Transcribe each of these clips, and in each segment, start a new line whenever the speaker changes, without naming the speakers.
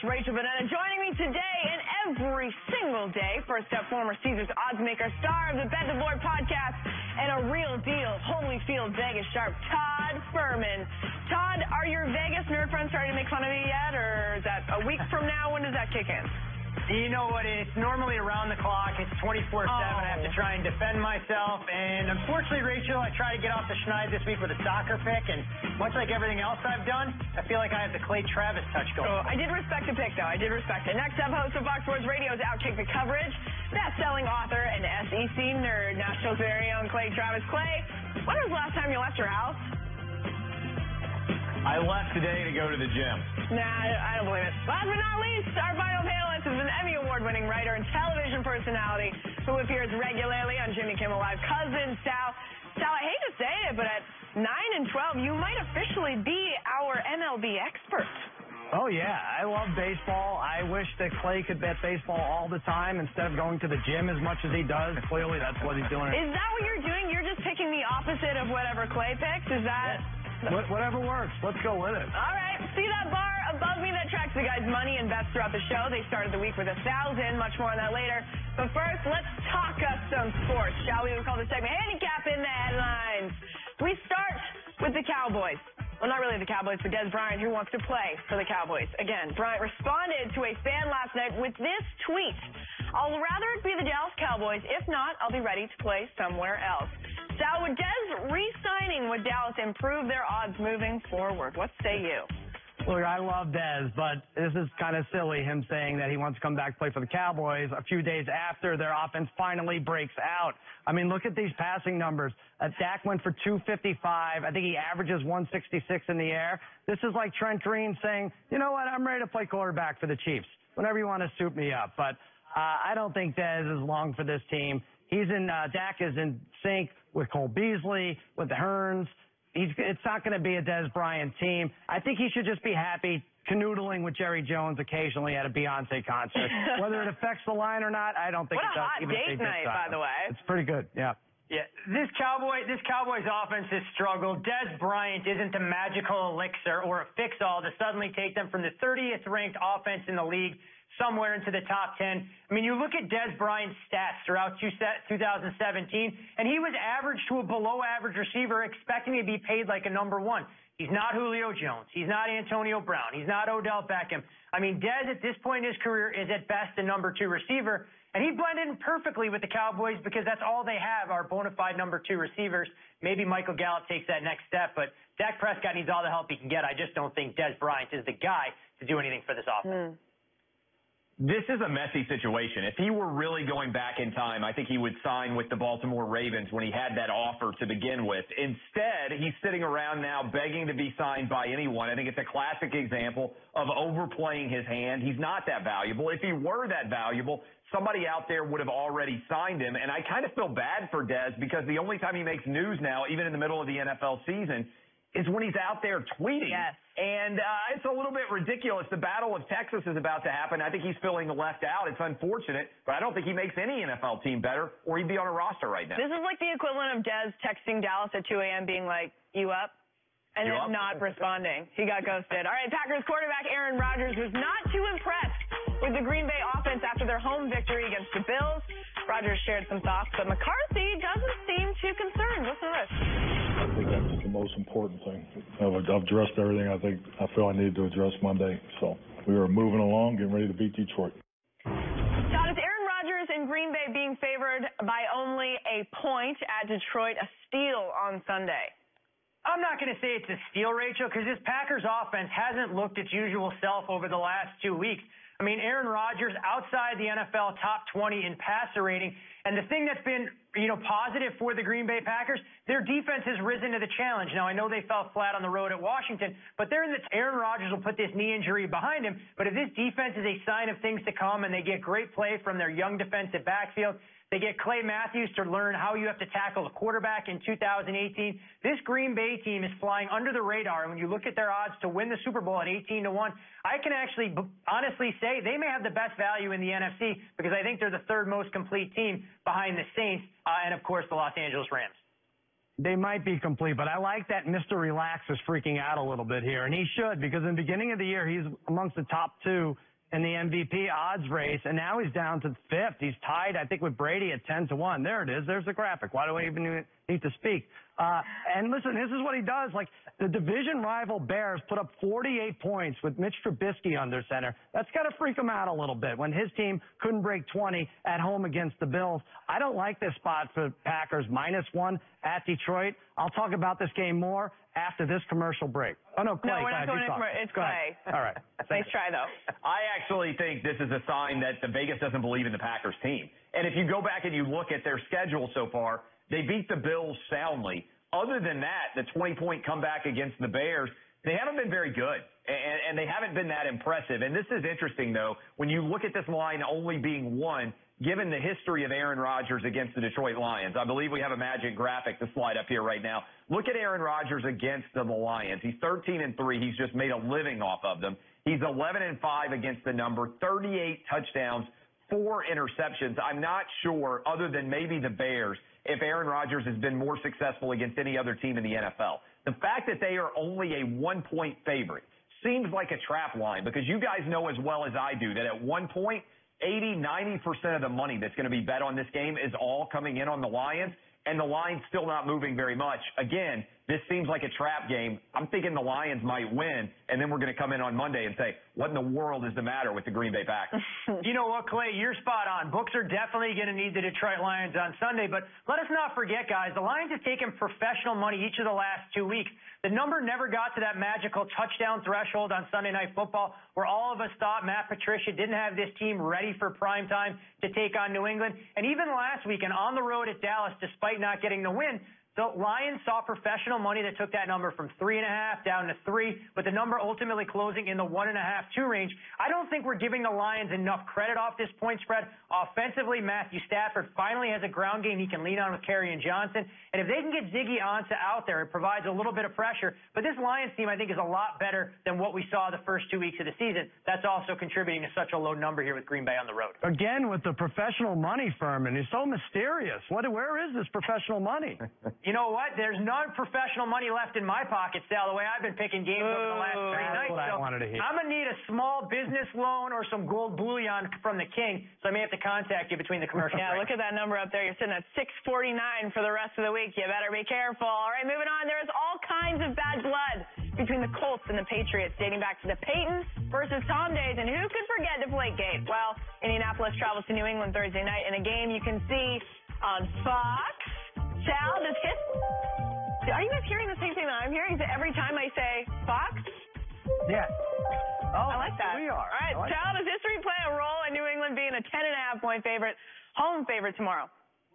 Rachel Bonnetta joining me today and every single day. First up, former Caesars oddsmaker, star of the Bet the Board podcast, and a real deal Holyfield Vegas sharp, Todd Fuhrman. Todd, are your Vegas nerd friends starting to make fun of you yet, or is that a week from now? When does that kick in?
You know what? It's normally around the clock. It's 24/7. I have to try and defend myself. And unfortunately, Rachel, I try to get off the schneid this week with a soccer pick. And much like everything else I've done, I feel like I have the Clay Travis touch going.
I did respect the pick, though. I did respect it. Next up, host of Fox Sports Radio's Outkick the Coverage, best-selling author and SEC nerd, Nashville's very own Clay Travis. Clay, when was the last time you left your house?
I left today to go to the gym.
Nah, I don't believe it. Last but not least, our final panelist is an Emmy Award-winning writer and television personality who appears regularly on Jimmy Kimmel Live. Cousin Sal. Sal, I hate to say it, but at 9 and 12, you might officially be our MLB expert.
Oh, yeah. I love baseball. I wish that Clay could bet baseball all the time instead of going to the gym as much as he does. Clearly, that's what he's doing.
Is that what you're doing? You're just picking the opposite of whatever Clay picks? Is that...
Yeah. Whatever works. Let's go with it.
All right. See that bar above me that tracks the guys' money and bets throughout the show? They started the week with 1,000. Much more on that later. But first, let's talk us some sports, shall we? We call this segment Handicap in the Headlines. We start with the Cowboys. Well, not really the Cowboys, but Dez Bryant, who wants to play for the Cowboys. Again, Bryant responded to a fan last night with this tweet. I'll rather it be the Dallas Cowboys. If not, I'll be ready to play somewhere else. Sal, would Dez re-signing with Dallas improve their odds moving forward? What say you?
Look, I love Dez, but this is kind of silly, him saying that he wants to come back and play for the Cowboys a few days after their offense finally breaks out. I mean, look at these passing numbers. Dak went for 255. I think he averages 166 in the air. This is like Trent Green saying, you know what, I'm ready to play quarterback for the Chiefs whenever you want to suit me up. But I don't think Dez is long for this team. Dak is in sync with Cole Beasley, with the Hearns. It's not going to be a Dez Bryant team. I think he should just be happy canoodling with Jerry Jones occasionally at a Beyonce concert. Whether it affects the line or not, I don't think it does.
What a hot date night, by the way.
It's pretty good, yeah.
Yeah, this Cowboys offense has struggled. Dez Bryant isn't the magical elixir or a fix-all to suddenly take them from the 30th ranked offense in the league somewhere into the top 10. I mean, you look at Dez Bryant's stats throughout 2017, and he was average to a below-average receiver, expecting to be paid like a number one. He's not Julio Jones. He's not Antonio Brown. He's not Odell Beckham. I mean, Dez at this point in his career is at best a number two receiver, and he blended in perfectly with the Cowboys because that's all they have are bona fide number two receivers. Maybe Michael Gallup takes that next step, but Dak Prescott needs all the help he can get. I just don't think Dez Bryant is the guy to do anything for this offense.
This is a messy situation. If he were really going back in time, I think he would sign with the Baltimore Ravens when he had that offer to begin with. Instead, he's sitting around now begging to be signed by anyone. I think it's a classic example of overplaying his hand. He's not that valuable. If he were that valuable, somebody out there would have already signed him. And I kind of feel bad for Dez because the only time he makes news now, even in the middle of the NFL season, is when he's out there tweeting.
Yes.
And it's a little bit ridiculous. The Battle of Texas is about to happen. I think he's feeling left out. It's unfortunate, but I don't think he makes any NFL team better, or he'd be on a roster right now.
This is like the equivalent of Dez texting Dallas at 2 a.m. being like, you up? And then not responding. He got ghosted. All right, Packers quarterback Aaron Rodgers was not too impressed with the Green Bay offense after their home victory against the Bills. Rodgers shared some thoughts, but McCarthy doesn't seem too concerned. Listen to this.
I think that's the most important thing. I've addressed everything I feel I needed to address Monday. So we are moving along, getting ready to beat Detroit.
Todd, is Aaron Rodgers in Green Bay being favored by only a point at Detroit, a steal on Sunday?
I'm not going to say it's a steal, Rachel, because this Packers offense hasn't looked its usual self over the last 2 weeks. I mean, Aaron Rodgers outside the NFL top 20 in passer rating. And the thing that's been, positive for the Green Bay Packers, their defense has risen to the challenge. Now, I know they fell flat on the road at Washington, but Aaron Rodgers will put this knee injury behind him. But if this defense is a sign of things to come and they get great play from their young defensive backfield, they get Clay Matthews to learn how you have to tackle a quarterback in 2018. This Green Bay team is flying under the radar. And when you look at their odds to win the Super Bowl at 18-1, I can actually honestly say they may have the best value in the NFC because I think they're the third most complete team behind the Saints and, of course, the Los Angeles Rams.
They might be complete, but I like that Mr. Relax is freaking out a little bit here, and he should because in the beginning of the year, he's amongst the top 2 in the MVP odds race, and now he's down to 5th. He's tied, I think, with Brady at 10-1. There it is. There's the graphic. Why do I even need to speak? And listen, this is what he does. Like, the division rival Bears put up 48 points with Mitch Trubisky under center. That's got to freak him out a little bit when his team couldn't break 20 at home against the Bills. I don't like this spot for Packers, -1 at Detroit. I'll talk about this game more after this commercial break. Oh, no, Clay.
No, we're not going into commercial. It's Clay.
All right.
Nice try, though.
I actually think this is a sign that the Vegas doesn't believe in the Packers team. And if you go back and you look at their schedule so far, they beat the Bills soundly. Other than that, the 20-point comeback against the Bears, they haven't been very good, and they haven't been that impressive. And this is interesting, though, when you look at this line only being 1, given the history of Aaron Rodgers against the Detroit Lions. I believe we have a magic graphic to slide up here right now. Look at Aaron Rodgers against the Lions. He's 13-3. He's just made a living off of them. He's 11-5 against the number, 38 touchdowns, 4 interceptions. I'm not sure, other than maybe the Bears, if Aaron Rodgers has been more successful against any other team in the NFL. The fact that they are only a 1-point favorite seems like a trap line, because you guys know as well as I do that at 1 point, 80-90% of the money that's going to be bet on this game is all coming in on the Lions, and the line's still not moving very much. Again, this seems like a trap game. I'm thinking the Lions might win, and then we're going to come in on Monday and say, what in the world is the matter with the Green Bay Packers?
You know what, Clay? You're spot on. Books are definitely going to need the Detroit Lions on Sunday, but let us not forget, guys, the Lions have taken professional money each of the last 2 weeks. The number never got to that magical touchdown threshold on Sunday Night Football, where all of us thought Matt Patricia didn't have this team ready for prime time to take on New England. And even last weekend on the road at Dallas, despite not getting the win, the Lions saw professional money that took that number from 3.5 down to 3, with the number ultimately closing in the 1.5, 2 range. I don't think we're giving the Lions enough credit off this point spread. Offensively, Matthew Stafford finally has a ground game he can lean on with Kerryon Johnson. And if they can get Ziggy Ansah out there, it provides a little bit of pressure. But this Lions team, I think, is a lot better than what we saw the first 2 weeks of the season. That's also contributing to such a low number here with Green Bay on the road.
Again, with the professional money, Furman, it's so mysterious. Where is this professional money?
You know what? There's no professional money left in my pocket, Sal, the way I've been picking games over the last 3 nights.
What I wanted to hear.
I'm going to need a small business loan or some gold bullion from the king, so I may have to contact you between the commercial breaks.
Look at that number up there. You're sitting at 649 for the rest of the week. You better be careful. All right, moving on. There is all kinds of bad blood between the Colts and the Patriots, dating back to the Peyton versus Tom days. And who could forget Deflategate? Well, Indianapolis travels to New England Thursday night in a game you can see on Fox. Sal, are you guys hearing the same thing that I'm hearing? That every time I say Fox?
Yeah. Oh,
I like that.
We are.
All right, Sal, does history play a role in New England being a 10.5-point favorite, home favorite tomorrow?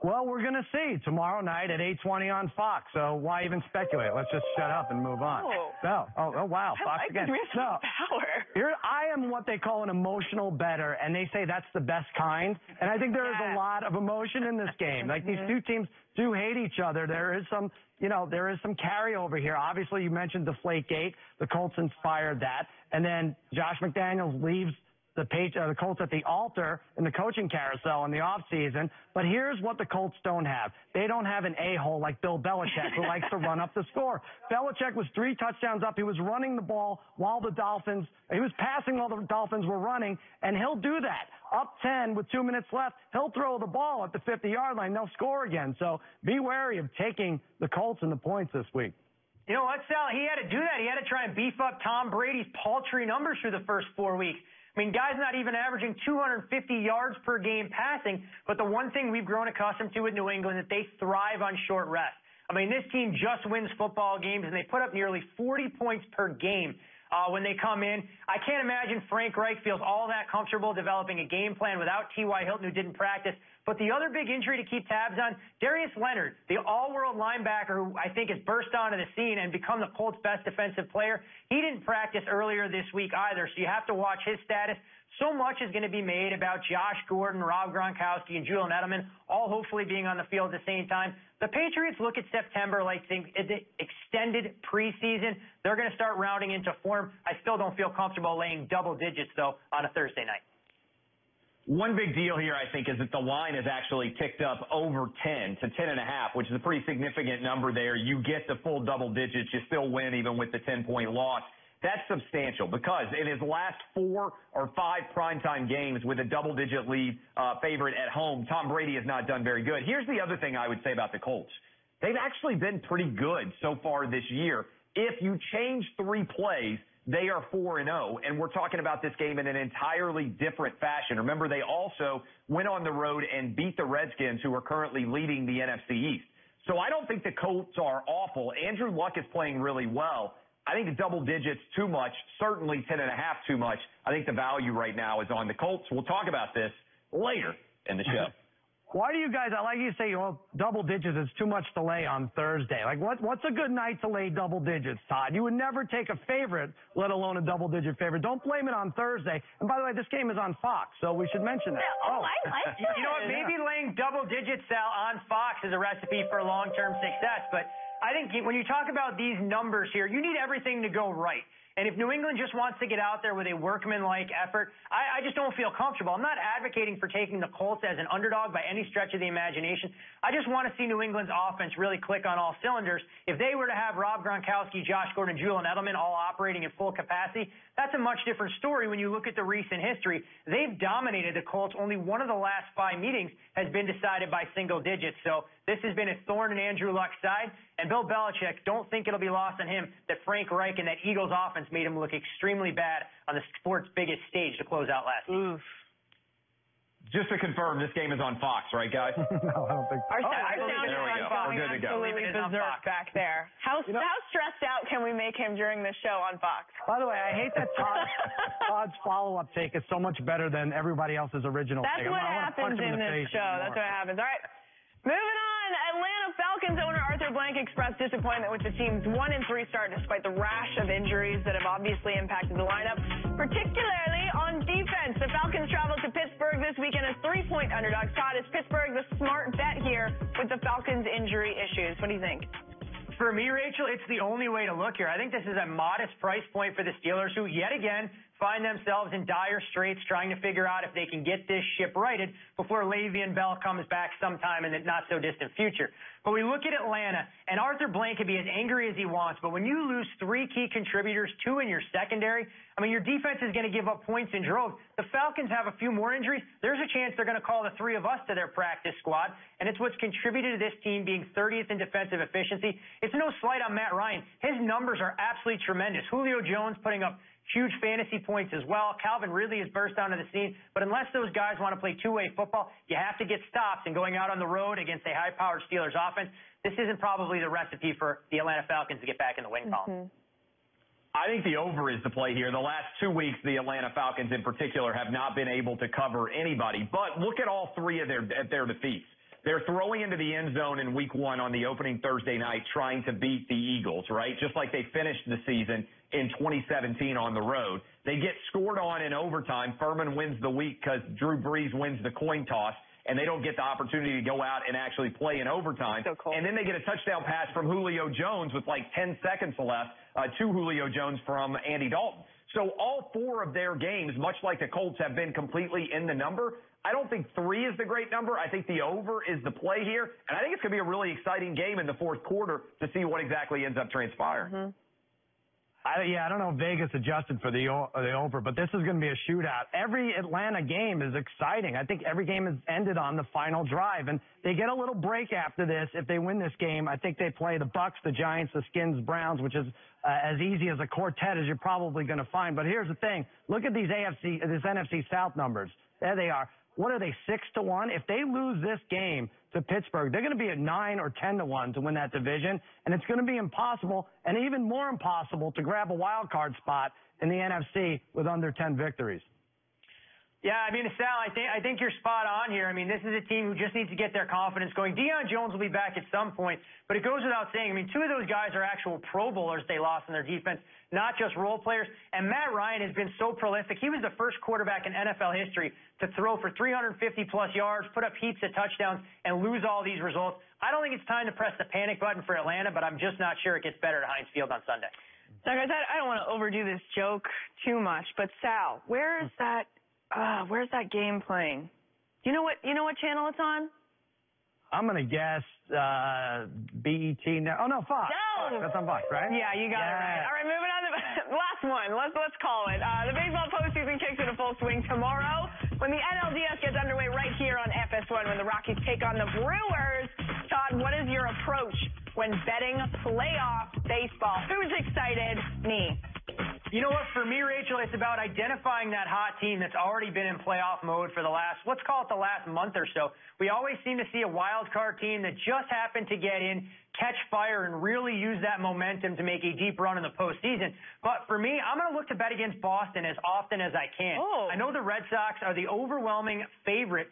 Well, we're going to see tomorrow night at 8:20 on Fox. So why even speculate? Let's just shut up and move on. Oh, wow. Fox
I like
again.
We have some power.
I am what they call an emotional bettor, and they say that's the best kind. And I think there is a lot of emotion in this game. Like, these two teams do hate each other. There is some carryover here. Obviously, you mentioned Deflategate. The Colts inspired that. And then Josh McDaniels leaves the Colts at the altar in the coaching carousel in the offseason. But here's what the Colts don't have. They don't have an a-hole like Bill Belichick, who likes to run up the score. Belichick was 3 touchdowns up. He was running the ball while he was passing while the Dolphins were running, and he'll do that. Up 10 with 2 minutes left, he'll throw the ball at the 50-yard line. They'll score again. So be wary of taking the Colts and the points this week.
You know what, Sal? He had to do that. He had to try and beef up Tom Brady's paltry numbers through the first 4 weeks. I mean, guy's not even averaging 250 yards per game passing, but the one thing we've grown accustomed to with New England is that they thrive on short rest. I mean, this team just wins football games, and they put up nearly 40 points per game when they come in. I can't imagine Frank Reich feels all that comfortable developing a game plan without T.Y. Hilton, who didn't practice. But the other big injury to keep tabs on, Darius Leonard, the all-world linebacker who I think has burst onto the scene and become the Colts' best defensive player. He didn't practice earlier this week either, so you have to watch his status. So much is going to be made about Josh Gordon, Rob Gronkowski, and Julian Edelman, all hopefully being on the field at the same time. The Patriots look at September like the extended preseason. They're going to start rounding into form. I still don't feel comfortable laying double digits, though, on a Thursday night.
One big deal here, I think, is that the line has actually ticked up over 10 to 10.5, which is a pretty significant number there. You get the full double digits. You still win even with the 10-point loss. That's substantial because in his last 4 or 5 primetime games with a double-digit lead favorite at home, Tom Brady has not done very good. Here's the other thing I would say about the Colts. They've actually been pretty good so far this year. If you change 3 plays, they are 4-0, and we're talking about this game in an entirely different fashion. Remember, they also went on the road and beat the Redskins, who are currently leading the NFC East. So I don't think the Colts are awful. Andrew Luck is playing really well. I think the double digits too much, certainly 10.5 too much. I think the value right now is on the Colts. We'll talk about this later in the show.
Why do you guys, I like you say, well, double digits is too much to lay on Thursday. Like, what's a good night to lay double digits, Todd? You would never take a favorite, let alone a double-digit favorite. Don't blame it on Thursday. And by the way, this game is on Fox, so we should mention that.
Oh, I like it.
You know what? Maybe laying double digits, Sal, on Fox is a recipe for long-term success. But I think when you talk about these numbers here, you need everything to go right. And if New England just wants to get out there with a workmanlike effort, I just don't feel comfortable. I'm not advocating for taking the Colts as an underdog by any stretch of the imagination. I just want to see New England's offense really click on all cylinders. If they were to have Rob Gronkowski, Josh Gordon, Julian Edelman all operating at full capacity, that's a much different story when you look at the recent history. They've dominated the Colts. Only one of the last 5 meetings has been decided by single digits. So this has been a thorn in Andrew Luck's side. And Bill Belichick, don't think it'll be lost on him that Frank Reich and that Eagles offense made him look extremely bad on the sport's biggest stage to close out last season.
Just to confirm, this game is on Fox, right, guys?
No, I don't think so.
Our sound
There we go. We're good to go.
absolutely berserk back there. How stressed out can we make him during the show on Fox?
By the way, I hate that Todd's follow-up take is so much better than everybody else's original take.
That's what happens in this show. That's what happens. All right. Moving on, Atlanta Falcons owner Arthur Blank expressed disappointment with the team's 1-3 start despite the rash of injuries that have obviously impacted the lineup, particularly on defense. The Falcons traveled to Pittsburgh this weekend as 3-point underdogs. Todd, is Pittsburgh the smart bet here with the Falcons' injury issues? What do you think?
For me, Rachel, it's the only way to look here. I think this is a modest price point for the Steelers, who yet again find themselves in dire straits trying to figure out if they can get this ship righted before Le'Veon Bell comes back sometime in the not-so-distant future. But we look at Atlanta, and Arthur Blank can be as angry as he wants, but when you lose 3 key contributors, 2 in your secondary, I mean, your defense is going to give up points in droves. The Falcons have a few more injuries. There's a chance they're going to call the 3 of us to their practice squad, and it's what's contributed to this team being 30th in defensive efficiency. It's no slight on Matt Ryan. His numbers are absolutely tremendous. Julio Jones putting up huge fantasy points as well. Calvin Ridley has burst onto the scene. But unless those guys want to play two-way football, you have to get stops. And going out on the road against a high-powered Steelers offense, this isn't probably the recipe for the Atlanta Falcons to get back in the win column.
I think the over is the play here. The last 2 weeks, the Atlanta Falcons in particular have not been able to cover anybody. But look at all 3 of their defeats. They're throwing into the end zone in week 1 on the opening Thursday night trying to beat the Eagles, right? Just like they finished the season in 2017 on the road. They get scored on in overtime. Furman wins the week because Drew Brees wins the coin toss, and they don't get the opportunity to go out and actually play in overtime.
So cool.
And then they get a touchdown pass from Julio Jones with like 10 seconds left to Julio Jones from Andy Dalton. So all 4 of their games, much like the Colts, have been completely in the number. I don't think 3 is the great number. I think the over is the play here. And I think it's going to be a really exciting game in the fourth quarter to see what exactly ends up transpiring.
I don't know if Vegas adjusted for the over, but this is going to be a shootout. Every Atlanta game is exciting. I think every game has ended on the final drive, and they get a little break after this. If they win this game, I think they play the Bucks, the Giants, the Skins, Browns, which is as easy as a quartet as you're probably going to find. But here's the thing. Look at these NFC South numbers. There they are. What are they, 6-1? If they lose this game to Pittsburgh, they're going to be at 9 or 10-1 to win that division, and it's going to be impossible, and even more impossible, to grab a wild card spot in the NFC with under 10 victories.
Yeah, I mean, Sal, I think you're spot on here. I mean, this is a team who just needs to get their confidence going. Deion Jones will be back at some point, but it goes without saying. I mean, 2 of those guys are actual Pro Bowlers they lost in their defense, not just role players. And Matt Ryan has been so prolific. He was the first quarterback in NFL history to throw for 350-plus yards, put up heaps of touchdowns, and lose all these results. I don't think it's time to press the panic button for Atlanta, but I'm just not sure it gets better at Heinz Field on Sunday.
So, guys, I don't want to overdo this joke too much, but Sal, where's that game playing? Do you know what channel it's on?
I'm going to guess BET now. Oh, no, Fox.
No.
That's on Fox, right?
Yeah, you got it right. All right, moving on to the last last one. Let's call it. The baseball postseason kicks into full swing tomorrow when the NLDS gets underway right here on FS1 when the Rockies take on the Brewers. Todd, what is your approach when betting playoff baseball? Who's excited? Me.
You know what? For me, Rachel, it's about identifying that hot team that's already been in playoff mode for the last, let's call it the last month or so. We always seem to see a wild card team that just happened to get in, catch fire, and really use that momentum to make a deep run in the postseason. But for me, I'm going to look to bet against Boston as often as I can.
Oh.
I know the Red Sox are the overwhelming favorite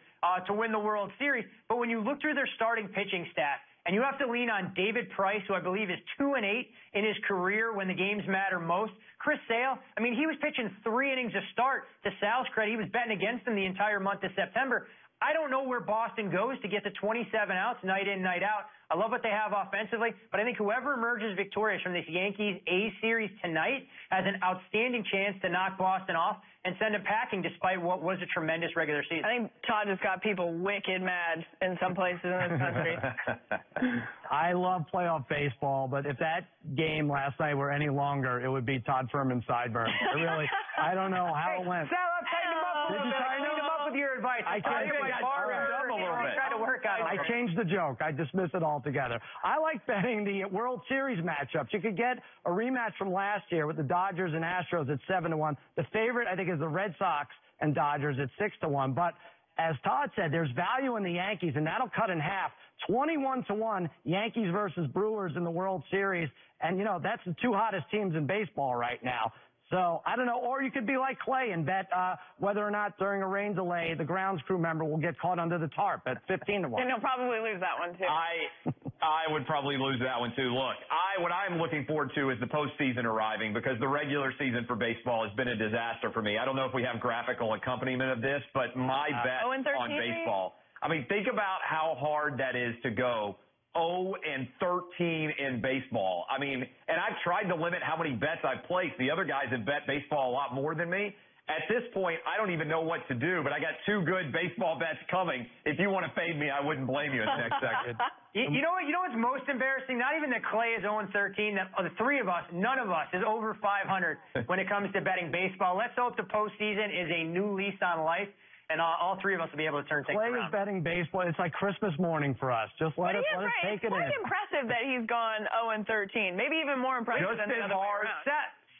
to win the World Series, but when you look through their starting pitching staff, and you have to lean on David Price, who I believe is 2-8 in his career when the games matter most. Chris Sale, I mean, he was pitching 3 innings to start. To Sal's credit, he was betting against him the entire month of September. I don't know where Boston goes to get to 27 outs night in, night out. I love what they have offensively, but I think whoever emerges victorious from this Yankees A series tonight has an outstanding chance to knock Boston off and send them packing despite what was a tremendous regular season.
I think Todd just got people wicked mad in some places in this country.
I love playoff baseball, but if that game last night were any longer, it would be Todd Furman's sideburn. I don't know how it went.
Sal, I've tightened him up a little bit. I tightened him up with your advice.
I
Try to work on it.
I changed the joke. I dismiss it altogether. I like betting the World Series matchups. You could get a rematch from last year with the Dodgers and Astros at 7-1. The favorite, I think, is the Red Sox and Dodgers at 6-1. But as Todd said, there's value in the Yankees, and that'll cut in half. 21-1, Yankees versus Brewers in the World Series. And, you know, that's the 2 hottest teams in baseball right now. So, I don't know. Or you could be like Clay and bet whether or not during a rain delay the grounds crew member will get caught under the tarp at 15-1.
And he'll probably lose that one, too.
I would probably lose that one, too. Look, what I'm looking forward to is the postseason arriving because the regular season for baseball has been a disaster for me. I don't know if we have graphical accompaniment of this, but my bet on baseball. I mean, think about how hard that is to go 0-13 in baseball. I mean, and I've tried to limit how many bets I've placed. The other guys have bet baseball a lot more than me. At this point, I don't even know what to do, but I got 2 good baseball bets coming. If you want to fade me, I wouldn't blame you in the next second.
You know what's most embarrassing? Not even that Clay is 0-13, that the 3 of us, none of us is over 500 when it comes to betting baseball. Let's hope the postseason is a new lease on life. And all 3 of us will be able to turn things around.
Clay is betting baseball. It's like Christmas morning for us. Just let us take it in.
It's quite impressive that he's gone 0-13. Maybe even more impressive than the other way around.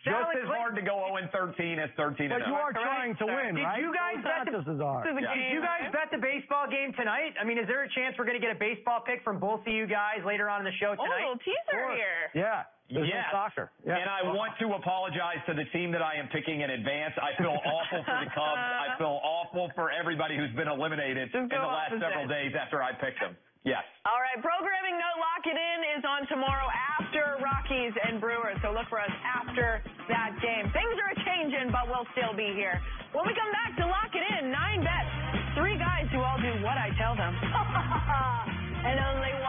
Just as hard to go 0-13 as 13-0.
But you are trying to win, right?
Did you guys bet
just as hard.
Did you guys bet the baseball game tonight? I mean, is there a chance we're going to get a baseball pick from both of you guys later on in the show tonight?
Oh, a little teaser here.
Yeah.
Yes.
Soccer. Yeah.
And I want to apologize to the team that I am picking in advance. I feel awful for the Cubs. I feel awful for everybody who's been eliminated in the last several days after I picked them. Yes.
All right. Programming note, Lock It In is on tomorrow after Rockies and Brewers. So look for us after that game. Things are a-changing, but we'll still be here. When we come back to Lock It In, 9 bets, 3 guys who all do what I tell them. And only one.